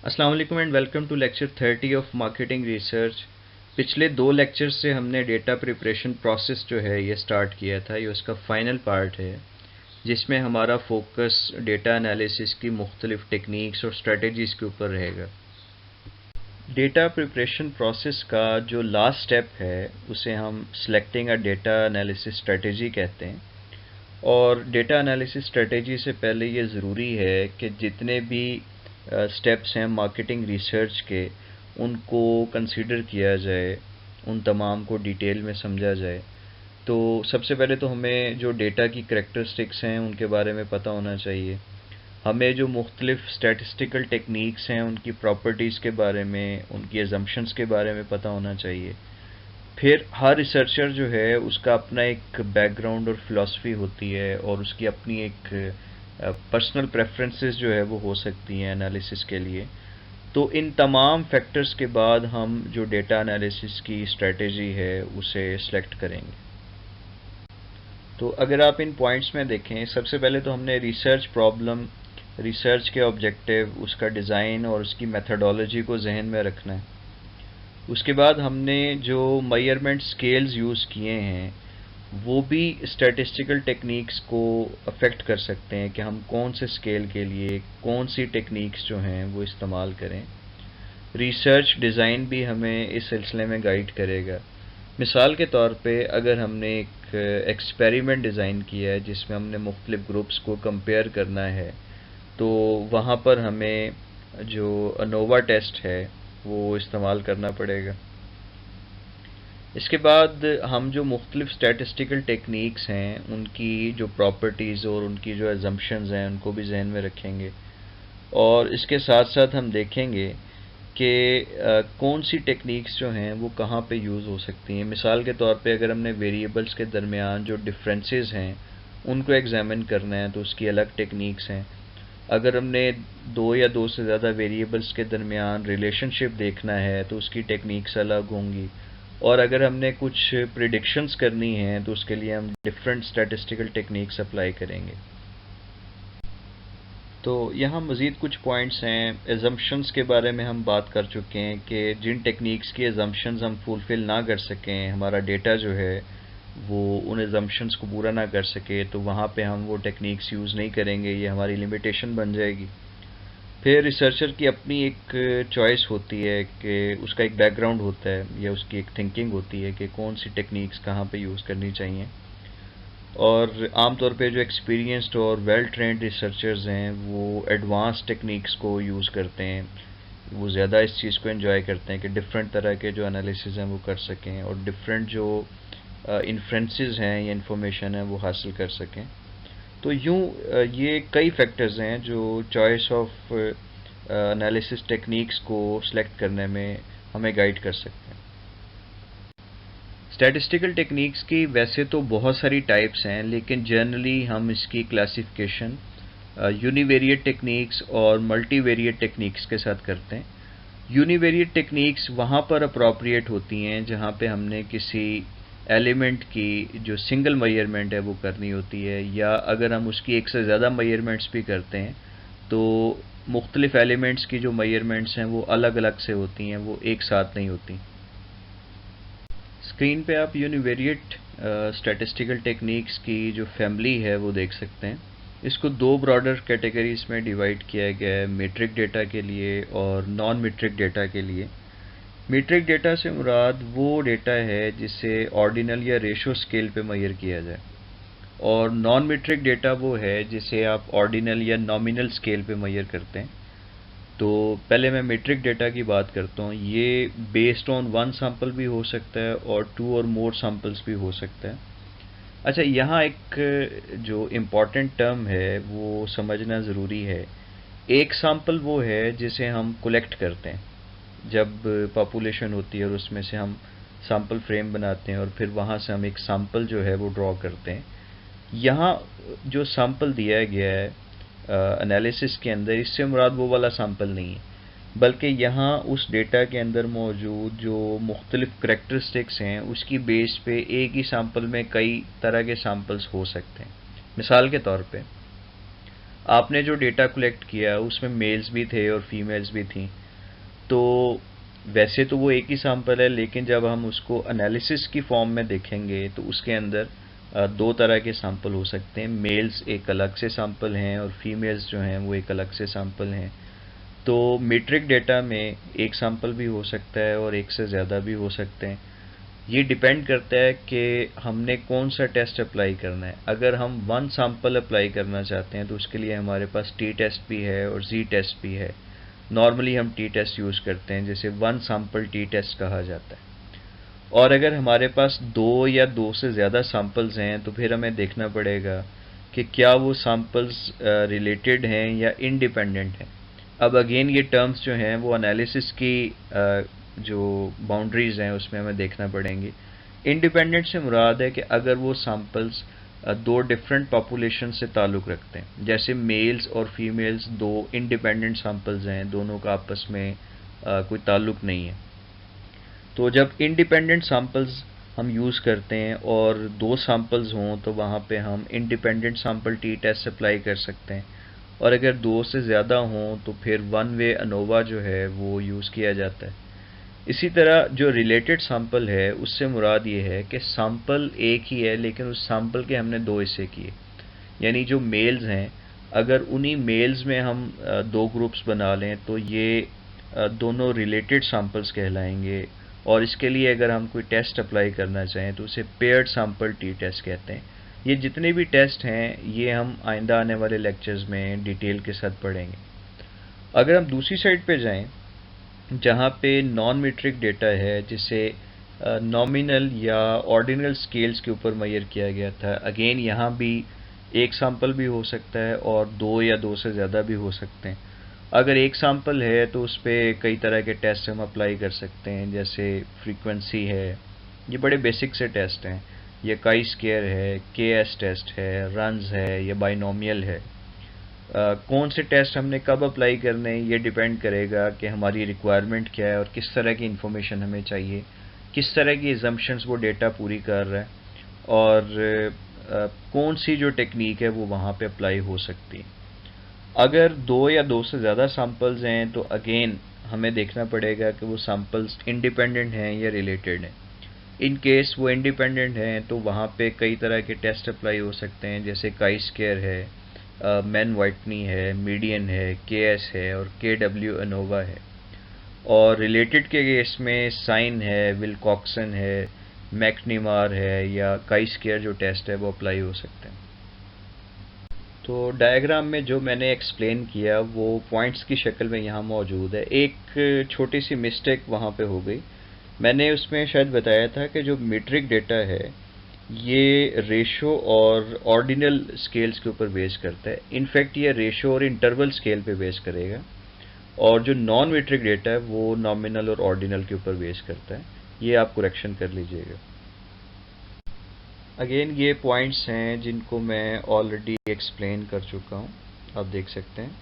अस्सलाम वालेकुम and welcome to lecture 30 of marketing research. पिछले 2 लेक्चर्स से हमने डेटा प्रिपरेशन प्रोसेस जो है ये स्टार्ट किया था। ये उसका फाइनल पार्ट है जिसमें हमारा फोकस डेटा एनालिसिस की मुख्तलिफ टेक्निक्स और स्ट्रेटजीज़ के ऊपर रहेगा। डेटा प्रिपरेशन प्रोसेस का जो लास्ट स्टेप है उसे हम selecting a data analysis strategy कहते हैं। और डेटा एनालिसिस स्ट्रेटजी से पहले ये ज़रूरी है कि जितने भी स्टेप्स हैं मार्केटिंग रिसर्च के उनको कंसीडर किया जाए, उन तमाम को डिटेल में समझा जाए। तो सबसे पहले तो हमें जो डेटा की करैक्टरिस्टिक्स हैं उनके बारे में पता होना चाहिए। हमें जो मुख्तलिफ स्टैटिस्टिकल टेक्निक्स हैं उनकी प्रॉपर्टीज़ के बारे में, उनकी अजम्पशंस के बारे में पता होना चाहिए। फिर हर रिसर्चर जो है उसका अपना एक बैकग्राउंड और फिलॉसफी होती है और उसकी अपनी एक पर्सनल प्रेफरेंसेस जो है वो हो सकती हैं एनालिसिस के लिए। तो इन तमाम फैक्टर्स के बाद हम जो डेटा एनालिसिस की स्ट्रेटजी है उसे सेलेक्ट करेंगे। तो अगर आप इन पॉइंट्स में देखें, सबसे पहले तो हमने रिसर्च प्रॉब्लम, रिसर्च के ऑब्जेक्टिव, उसका डिज़ाइन और उसकी मेथडोलॉजी को जहन में रखना है। उसके बाद हमने जो मेजरमेंट स्केल्स यूज़ किए हैं वो भी स्टैटिस्टिकल टेक्निक्स को अफेक्ट कर सकते हैं कि हम कौन से स्केल के लिए कौन सी टेक्निक्स जो हैं वो इस्तेमाल करें। रिसर्च डिज़ाइन भी हमें इस सिलसिले में गाइड करेगा। मिसाल के तौर पे अगर हमने एक एक्सपेरिमेंट डिज़ाइन किया है जिसमें हमने मुख्तलिफ ग्रुप्स को कंपेयर करना है, तो वहाँ पर हमें जो अनोवा टेस्ट है वो इस्तेमाल करना पड़ेगा। इसके बाद हम जो मुख्तलिफ स्टैटिस्टिकल टेक्निक्स हैं उनकी जो प्रॉपर्टीज़ और उनकी जो अजम्पशंस हैं उनको भी जहन में रखेंगे। और इसके साथ साथ हम देखेंगे कि कौन सी टेक्निक्स जो हैं वो कहाँ पे यूज़ हो सकती हैं। मिसाल के तौर पे अगर हमने वेरिएबल्स के दरमियान जो डिफरेंसेस हैं उनको एग्जामिन करना है तो उसकी अलग टेक्निक्स हैं। अगर हमने दो या दो से ज़्यादा वेरिएबल्स के दरमियान रिलेशनशिप देखना है तो उसकी टेक्निक्स अलग होंगी। और अगर हमने कुछ प्रिडिक्शंस करनी हैं तो उसके लिए हम डिफरेंट स्टैटिस्टिकल टेक्निक्स अप्लाई करेंगे। तो यहाँ मज़ीद कुछ पॉइंट्स हैं। एजम्पशंस के बारे में हम बात कर चुके हैं कि जिन टेक्निक्स की एजम्पशंस हम फुलफ़िल ना कर सकें, हमारा डेटा जो है वो उन एजम्पशंस को पूरा ना कर सके, तो वहाँ पे हम वो टेक्निक्स यूज़ नहीं करेंगे, ये हमारी लिमिटेशन बन जाएगी। फिर रिसर्चर की अपनी एक चॉइस होती है कि उसका एक बैकग्राउंड होता है या उसकी एक थिंकिंग होती है कि कौन सी टेक्निक्स कहाँ पे यूज़ करनी चाहिए। और आमतौर पे जो एक्सपीरियंस्ड और वेल ट्रेंड रिसर्चर्स हैं वो एडवांस टेक्निक्स को यूज़ करते हैं। वो ज़्यादा इस चीज़ को एंजॉय करते हैं कि डिफरेंट तरह के जो एनालिसिस हैं वो कर सकें और डिफरेंट जो इन्फ्रेंसेस हैं या इंफॉर्मेशन है वो हासिल कर सकें। तो यूँ ये कई फैक्टर्स हैं जो चॉइस ऑफ एनालिसिस टेक्निक्स को सिलेक्ट करने में हमें गाइड कर सकते हैं। स्टैटिस्टिकल टेक्निक्स की वैसे तो बहुत सारी टाइप्स हैं, लेकिन जनरली हम इसकी क्लासिफिकेशन यूनिवेरिएट टेक्निक्स और मल्टीवेरिएट टेक्निक्स के साथ करते हैं। यूनिवेरिएट टेक्निक्स वहाँ पर अप्रोप्रिएट होती हैं जहाँ पे हमने किसी एलिमेंट की जो सिंगल मेजरमेंट है वो करनी होती है, या अगर हम उसकी एक से ज़्यादा मेजरमेंट्स भी करते हैं तो मुख्तलिफ एलिमेंट्स की जो मेजरमेंट्स हैं वो अलग अलग से होती हैं, वो एक साथ नहीं होती। स्क्रीन पे आप यूनिवेरिएट स्टैटिस्टिकल टेक्निक्स की जो फैमिली है वो देख सकते हैं। इसको दो ब्रॉडर कैटेगरीज में डिवाइड किया गया है, मीट्रिक डेटा के लिए और नॉन मीट्रिक डेटा के लिए। मीट्रिक डेटा से मुराद वो डेटा है जिसे ऑर्डिनल या रेशो स्केल पे मेजर किया जाए, और नॉन मीट्रिक डेटा वो है जिसे आप ऑर्डिनल या नॉमिनल स्केल पे मेजर करते हैं। तो पहले मैं मीट्रिक डेटा की बात करता हूँ। ये बेस्ड ऑन वन सैंपल भी हो सकता है और टू और मोर सैंपल्स भी हो सकता है। अच्छा, यहाँ एक जो इम्पॉर्टेंट टर्म है वो समझना ज़रूरी है। एक सैंपल वो है जिसे हम कलेक्ट करते हैं जब पॉपुलेशन होती है और उसमें से हम सैंपल फ्रेम बनाते हैं और फिर वहाँ से हम एक सैंपल जो है वो ड्रॉ करते हैं। यहाँ जो सैंपल दिया गया है एनालिसिस के अंदर, इससे मुराद वो वाला सैंपल नहीं है, बल्कि यहाँ उस डेटा के अंदर मौजूद जो मुख्तलिफ करैक्टरिस्टिक्स हैं उसकी बेस पे एक ही सैंपल में कई तरह के सैंपल्स हो सकते हैं। मिसाल के तौर पे आपने जो डेटा कलेक्ट किया उसमें मेल्स भी थे और फीमेल्स भी थी, तो वैसे तो वो एक ही सैंपल है, लेकिन जब हम उसको एनालिसिस की फॉर्म में देखेंगे तो उसके अंदर दो तरह के सैंपल हो सकते हैं। मेल्स एक अलग से सैंपल हैं और फीमेल्स जो हैं वो एक अलग से सैंपल हैं। तो मीट्रिक डेटा में एक सैंपल भी हो सकता है और एक से ज़्यादा भी हो सकते हैं। ये डिपेंड करता है कि हमने कौन सा टेस्ट अप्लाई करना है। अगर हम वन सैंपल अप्लाई करना चाहते हैं तो उसके लिए हमारे पास टी टेस्ट भी है और जी टेस्ट भी है। नॉर्मली हम टी टेस्ट यूज़ करते हैं, जिसे वन सैंपल टी टेस्ट कहा जाता है। और अगर हमारे पास दो या दो से ज़्यादा सैंपल्स हैं तो फिर हमें देखना पड़ेगा कि क्या वो सैंपल्स रिलेटेड हैं या इंडिपेंडेंट हैं। अब अगेन ये टर्म्स जो हैं वो एनालिसिस की जो बाउंड्रीज़ हैं उसमें हमें देखना पड़ेंगी। इंडिपेंडेंट से मुराद है कि अगर वो सैंपल्स दो डिफरेंट पॉपुलेशन से ताल्लुक़ रखते हैं, जैसे मेल्स और फीमेल्स दो इंडिपेंडेंट सैंपल्स हैं, दोनों का आपस में कोई ताल्लुक़ नहीं है। तो जब इंडिपेंडेंट सैंपल्स हम यूज़ करते हैं और दो सैंपल्स हों तो वहाँ पे हम independent sample T test apply कर सकते हैं, और अगर दो से ज़्यादा हों तो फिर वन वे अनोवा जो है वो यूज़ किया जाता है। इसी तरह जो रिलेटेड सैंपल है उससे मुराद ये है कि सैंपल एक ही है लेकिन उस सैंपल के हमने दो हिस्से किए। यानी जो मेल्स हैं, अगर उन्हीं मेल्स में हम दो ग्रुप्स बना लें तो ये दोनों रिलेटेड सैंपल्स कहलाएंगे। और इसके लिए अगर हम कोई टेस्ट अप्लाई करना चाहें तो उसे पेयर्ड सैंपल टी टेस्ट कहते हैं। ये जितने भी टेस्ट हैं ये हम आइंदा आने वाले लेक्चर्स में डिटेल के साथ पढ़ेंगे। अगर हम दूसरी साइड पे जाएं जहाँ पे नॉन मीट्रिक डेटा है, जिसे नॉमिनल या ऑर्डिनल स्केल्स के ऊपर मेजर किया गया था, अगेन यहाँ भी एक सैंपल भी हो सकता है और दो या दो से ज़्यादा भी हो सकते हैं। अगर एक सैंपल है तो उस पर कई तरह के टेस्ट हम अप्लाई कर सकते हैं, जैसे फ्रीक्वेंसी है, ये बड़े बेसिक से टेस्ट हैं, या काई स्क्वायर है, के एस टेस्ट है, रन्स है, या बाइनोमियल है। कौन से टेस्ट हमने कब अप्लाई करने हैं ये डिपेंड करेगा कि हमारी रिक्वायरमेंट क्या है और किस तरह की इंफॉर्मेशन हमें चाहिए, किस तरह की एजम्पशंस वो डेटा पूरी कर रहा है, और कौन सी जो टेक्निक है वो वहाँ पे अप्लाई हो सकती है। अगर दो या दो से ज़्यादा सैंपल्स हैं तो अगेन हमें देखना पड़ेगा कि वो सैंपल्स इंडिपेंडेंट हैं या रिलेटेड हैं। इन केस वो इंडिपेंडेंट हैं तो वहाँ पे कई तरह के टेस्ट अप्लाई हो सकते हैं, जैसे काई स्क्वायर है, मैन वाइटनी है, मीडियन है, के एस है और के डब्ल्यू अनोवा है। और रिलेटेड के केस में साइन है, विल्कॉक्सन है, मैकनीमार है, या काई स्क्वायर जो टेस्ट है वो अप्लाई हो सकते हैं। तो डायग्राम में जो मैंने एक्सप्लेन किया वो पॉइंट्स की शक्ल में यहाँ मौजूद है। एक छोटी सी मिस्टेक वहाँ पे हो गई। मैंने उसमें शायद बताया था कि जो मीट्रिक डेटा है ये रेशो और ऑर्डिनल स्केल्स के ऊपर बेस करता है। इनफैक्ट ये रेशो और इंटरवल स्केल पे बेस करेगा, और जो नॉन मीट्रिक डेटा है वो नॉमिनल और ऑर्डिनल के ऊपर बेस करता है। ये आप करेक्शन कर लीजिएगा। अगेन ये पॉइंट्स हैं जिनको मैं ऑलरेडी एक्सप्लेन कर चुका हूँ, आप देख सकते हैं।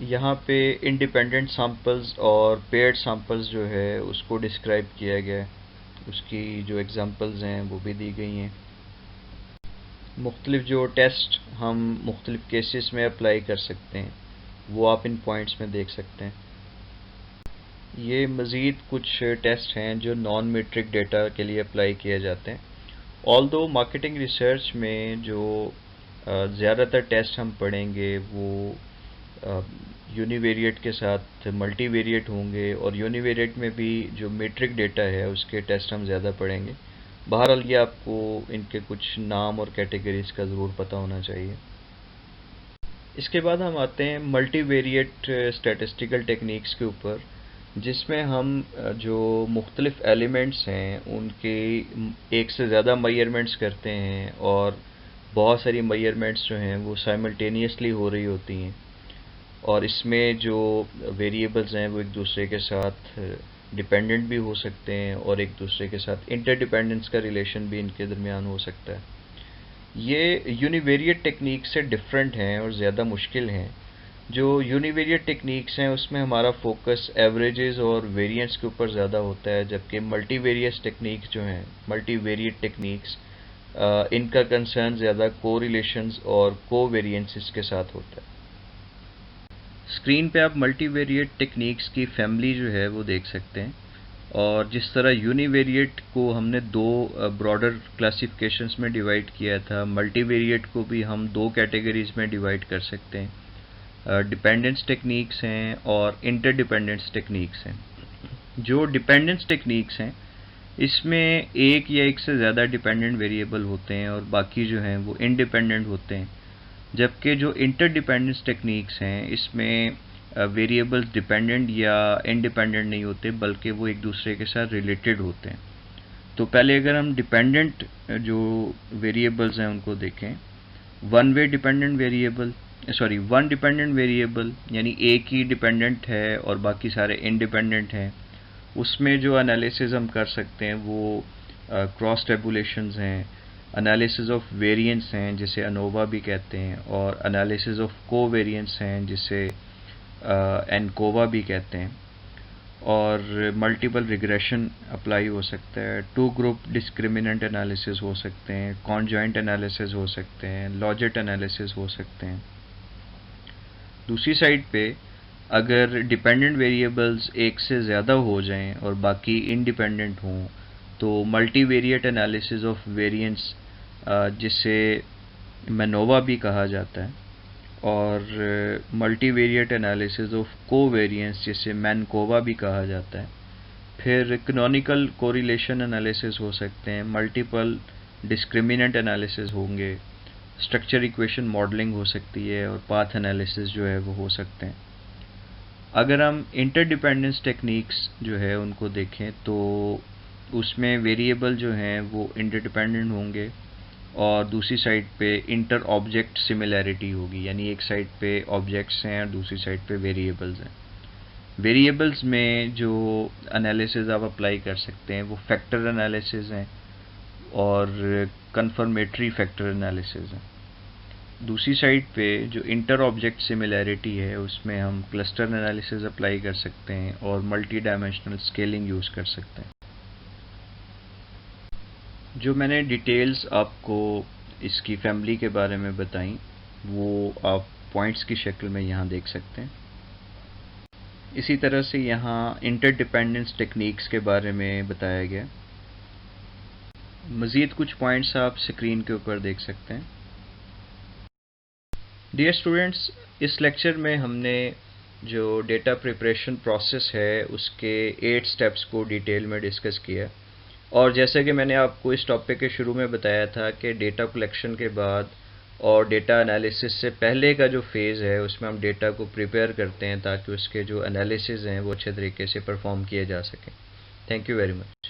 यहाँ पे इंडिपेंडेंट सैंपल्स और पेयर्ड सैंपल्स जो है उसको डिस्क्राइब किया गया है, उसकी जो एग्जांपल्स हैं वो भी दी गई हैं। मुख्तलिफ जो टेस्ट हम मुख्तलिफ केसेस में अप्लाई कर सकते हैं वो आप इन पॉइंट्स में देख सकते हैं। ये मज़ीद कुछ टेस्ट हैं जो नॉन मीट्रिक डेटा के लिए अप्लाई किए जाते हैं। ऑल्दो मार्केटिंग रिसर्च में जो ज़्यादातर टेस्ट हम पढ़ेंगे वो यूनिवेरिएट के साथ मल्टीवेरिएट होंगे, और यूनिवेरिएट में भी जो मीट्रिक डेटा है उसके टेस्ट हम ज़्यादा पढ़ेंगे। बहरहाल ये आपको इनके कुछ नाम और कैटेगरीज का ज़रूर पता होना चाहिए। इसके बाद हम आते हैं मल्टीवेरिएट स्टैटिस्टिकल टेक्निक्स के ऊपर, जिसमें हम जो मुख्तलिफ एलिमेंट्स हैं उनके एक से ज़्यादा मेजरमेंट्स करते हैं, और बहुत सारी मेजरमेंट्स जो हैं वो साइमल्टेनियसली हो रही होती हैं, और इसमें जो वेरिएबल्स हैं वो एक दूसरे के साथ डिपेंडेंट भी हो सकते हैं और एक दूसरे के साथ इंटरडिपेंडेंस का रिलेशन भी इनके दरमियान हो सकता है। ये यूनिवेरिएट टेक्निक से डिफरेंट हैं और ज़्यादा मुश्किल हैं। जो यूनिवेरिएट टेक्निक्स हैं उसमें हमारा फोकस एवरेजेस और वेरिएंस के ऊपर ज़्यादा होता है, जबकि मल्टीवेरिएट टेक्निक्स जो हैं, मल्टीवेरिएट टेक्निक्स, इनका कंसर्न ज़्यादा कोरिलेशंस और कोवेरिएंसेस के साथ होता है। स्क्रीन पे आप मल्टीवेरिएट टेक्निक्स की फैमिली जो है वो देख सकते हैं, और जिस तरह यूनिवेरिएट को हमने दो ब्रॉडर क्लासिफिकेशंस में डिवाइड किया था, मल्टीवेरिएट को भी हम दो कैटेगरीज में डिवाइड कर सकते हैं। डिपेंडेंस टेक्निक्स हैं और इंटरडिपेंडेंस टेक्निक्स हैं। जो डिपेंडेंस टेक्निक्स हैं इसमें एक या एक से ज़्यादा डिपेंडेंट वेरिएबल होते हैं और बाकी जो हैं वो इंडिपेंडेंट होते हैं, जबकि जो इंटरडिपेंडेंस टेक्निक्स हैं इसमें वेरिएबल्स डिपेंडेंट या इंडिपेंडेंट नहीं होते, बल्कि वो एक दूसरे के साथ रिलेटेड होते हैं। तो पहले अगर हम डिपेंडेंट जो वेरिएबल्स हैं उनको देखें, वन डिपेंडेंट वेरिएबल यानी एक ही डिपेंडेंट है और बाकी सारे इंडिपेंडेंट हैं, उसमें जो एनालिसिस हम कर सकते हैं वो क्रॉस टेबुलेशंस हैं, एनालिसिस ऑफ वेरिएंस हैं जिसे अनोवा भी कहते हैं, और एनालिसिस ऑफ कोवेरिएंस हैं जिसे एनकोवा भी कहते हैं, और मल्टीपल रिग्रेशन अप्लाई हो सकता है, टू ग्रुप डिस्क्रिमिनेंट एनालिसिस हो सकते हैं, कॉन्जॉइंट एनालिसिस हो सकते हैं, लॉजिट एनालिसिस हो सकते हैं। दूसरी साइड पे अगर डिपेंडेंट वेरिएबल्स एक से ज़्यादा हो जाएं और बाकी इंडिपेंडेंट हों तो मल्टीवेरिएट एनालिसिस ऑफ वेरिएंस जिसे मैनोवा भी कहा जाता है, और मल्टीवेरिएट एनालिसिस ऑफ कोवेरिएंस जिसे मैनकोवा भी कहा जाता है। फिर कैनोनिकल कोरिलेशन एनालिसिस हो सकते हैं, मल्टीपल डिस्क्रिमिनेंट एनालिसिस होंगे, स्ट्रक्चर इक्वेशन मॉडलिंग हो सकती है, और पाथ एनालिसिस जो है वो हो सकते हैं। अगर हम इंटरडिपेंडेंस टेक्निक्स जो है उनको देखें तो उसमें वेरिएबल जो हैं वो इंटरडिपेंडेंट होंगे और दूसरी साइड पे इंटर ऑब्जेक्ट सिमिलैरिटी होगी, यानी एक साइड पे ऑब्जेक्ट्स हैं और दूसरी साइड पे वेरिएबल्स हैं। वेरिएबल्स में जो एनालिसिस आप अप्लाई कर सकते हैं वो फैक्टर एनालिसिस हैं और कन्फर्मेटरी फैक्टर एनालिसिस हैं। दूसरी साइड पे जो इंटर ऑब्जेक्ट सिमिलैरिटी है उसमें हम क्लस्टर एनालिसिस अप्लाई कर सकते हैं और मल्टी डायमेंशनल स्केलिंग यूज़ कर सकते हैं। जो मैंने डिटेल्स आपको इसकी फैमिली के बारे में बताई वो आप पॉइंट्स की शक्ल में यहाँ देख सकते हैं। इसी तरह से यहाँ इंटरडिपेंडेंस टेक्निक्स के बारे में बताया गया। मज़ीद कुछ पॉइंट्स आप स्क्रीन के ऊपर देख सकते हैं। डियर स्टूडेंट्स, इस लेक्चर में हमने जो डेटा प्रिपरेशन प्रोसेस है उसके 8 स्टेप्स को डिटेल में डिस्कस किया, और जैसे कि मैंने आपको इस टॉपिक के शुरू में बताया था कि डेटा कलेक्शन के बाद और डेटा एनालिसिस से पहले का जो फेज़ है उसमें हम डेटा को प्रिपेयर करते हैं ताकि उसके जो एनालिसिस हैं वो अच्छे तरीके से परफॉर्म किए जा सकें। Thank you very much.